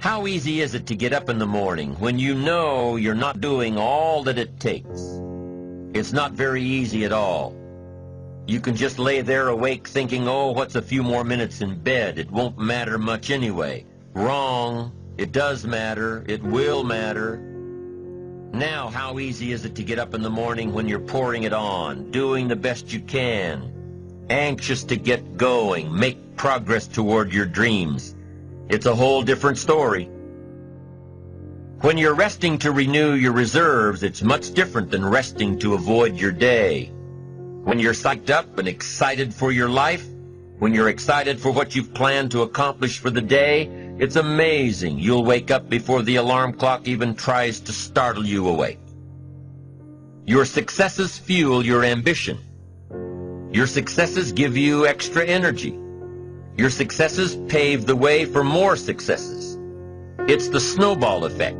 How easy is it to get up in the morning when you know you're not doing all that it takes? It's not very easy at all. You can just lay there awake thinking, oh, what's a few more minutes in bed? It won't matter much anyway. Wrong. It does matter. It will matter. Now, how easy is it to get up in the morning when you're pouring it on, doing the best you can, anxious to get going, make progress toward your dreams? It's a whole different story. When you're resting to renew your reserves, it's much different than resting to avoid your day. When you're psyched up and excited for your life, when you're excited for what you've planned to accomplish for the day, it's amazing. You'll wake up before the alarm clock even tries to startle you awake. Your successes fuel your ambition. Your successes give you extra energy. Your successes pave the way for more successes. It's the snowball effect.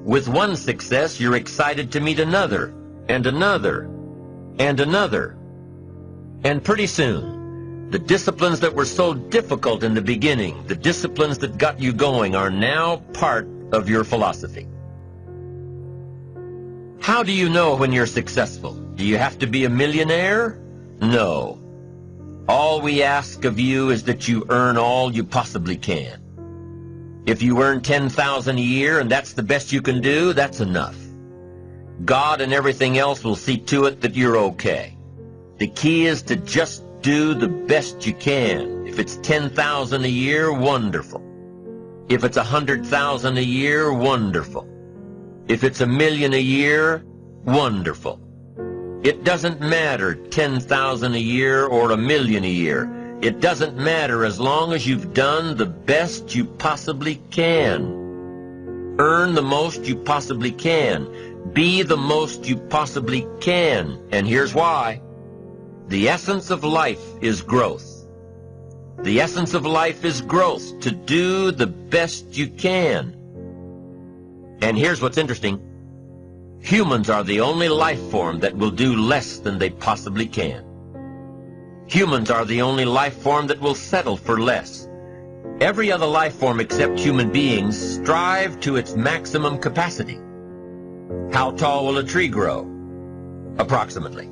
With one success, you're excited to meet another, and another, and another. And pretty soon, the disciplines that were so difficult in the beginning, the disciplines that got you going, are now part of your philosophy. How do you know when you're successful? Do you have to be a millionaire? No. All we ask of you is that you earn all you possibly can. If you earn $10,000 a year and that's the best you can do, that's enough. God and everything else will see to it that you're okay. The key is to just do the best you can. If it's $10,000 a year, wonderful. If it's $100,000 a year, wonderful. If it's $1 million a year, wonderful. It doesn't matter $10,000 a year or $1 million a year. It doesn't matter as long as you've done the best you possibly can. Earn the most you possibly can. Be the most you possibly can. And here's why. The essence of life is growth. The essence of life is growth, to do the best you can. And here's what's interesting. Humans are the only life form that will do less than they possibly can. Humans are the only life form that will settle for less. Every other life form except human beings strive to its maximum capacity. How tall will a tree grow? Approximately.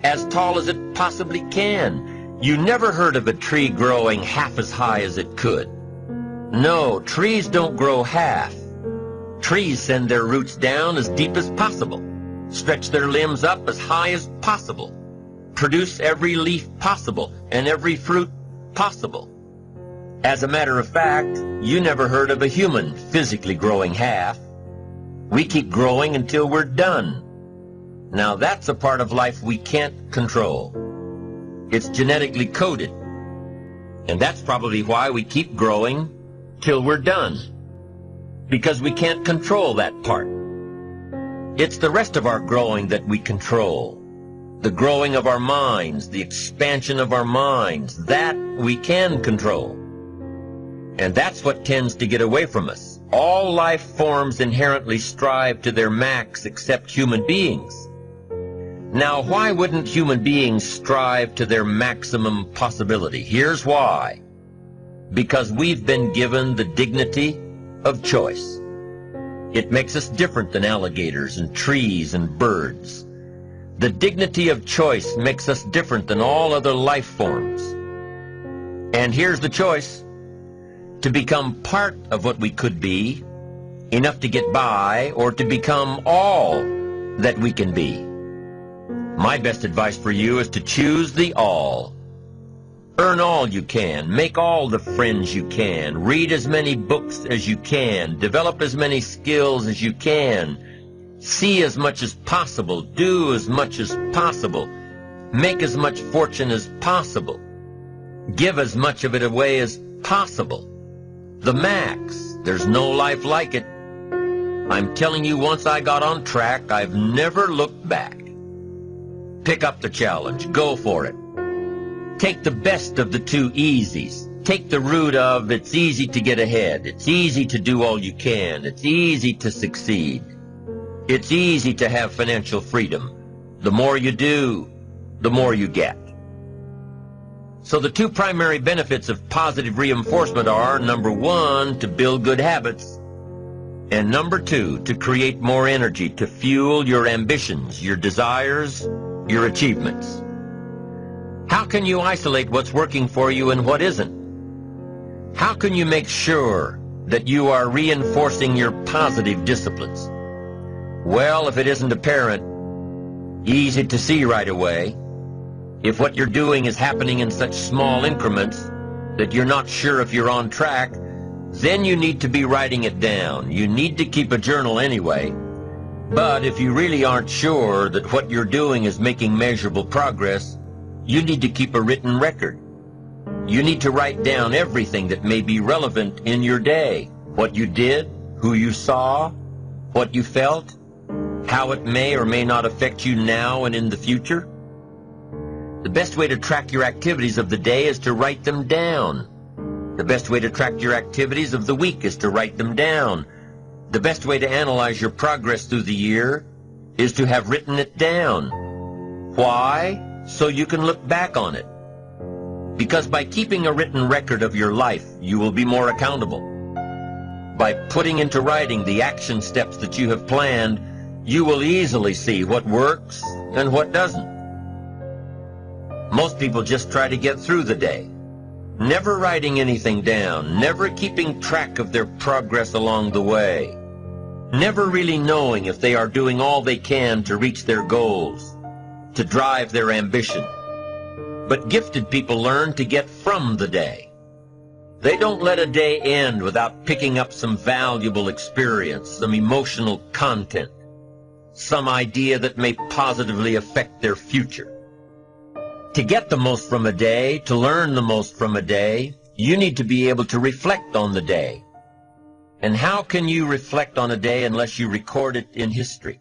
As tall as it possibly can. You never heard of a tree growing half as high as it could. No, trees don't grow half. Trees send their roots down as deep as possible, stretch their limbs up as high as possible, produce every leaf possible and every fruit possible. As a matter of fact, you never heard of a human physically growing half. We keep growing until we're done. Now that's a part of life we can't control. It's genetically coded. And that's probably why we keep growing till we're done. Because we can't control that part. It's the rest of our growing that we control. The growing of our minds, the expansion of our minds, that we can control. And that's what tends to get away from us. All life forms inherently strive to their max except human beings. Now, why wouldn't human beings strive to their maximum possibility? Here's why. Because we've been given the dignity of choice. It makes us different than alligators and trees and birds. The dignity of choice makes us different than all other life forms. And here's the choice. To become part of what we could be, enough to get by, or to become all that we can be. My best advice for you is to choose the all. Earn all you can, make all the friends you can, read as many books as you can, develop as many skills as you can, see as much as possible, do as much as possible, make as much fortune as possible, give as much of it away as possible. The max. There's no life like it. I'm telling you, once I got on track, I've never looked back. Pick up the challenge. Go for it. Take the best of the two easies. Take the route of it's easy to get ahead. It's easy to do all you can. It's easy to succeed. It's easy to have financial freedom. The more you do, the more you get. So the two primary benefits of positive reinforcement are, number one, to build good habits, and number two, to create more energy to fuel your ambitions, your desires, your achievements. How can you isolate what's working for you and what isn't? How can you make sure that you are reinforcing your positive disciplines? Well, if it isn't apparent, easy to see right away, if what you're doing is happening in such small increments that you're not sure if you're on track, then you need to be writing it down. You need to keep a journal anyway. But if you really aren't sure that what you're doing is making measurable progress, you need to keep a written record. You need to write down everything that may be relevant in your day. What you did, who you saw, what you felt, how it may or may not affect you now and in the future. The best way to track your activities of the day is to write them down. The best way to track your activities of the week is to write them down. The best way to analyze your progress through the year is to have written it down. Why? So you can look back on it. Because by keeping a written record of your life, you will be more accountable. By putting into writing the action steps that you have planned, you will easily see what works and what doesn't. Most people just try to get through the day, never writing anything down, never keeping track of their progress along the way, never really knowing if they are doing all they can to reach their goals, to drive their ambition. But gifted people learn to get from the day. They don't let a day end without picking up some valuable experience, some emotional content, some idea that may positively affect their future. To get the most from a day, to learn the most from a day, you need to be able to reflect on the day. And how can you reflect on a day unless you record it in history?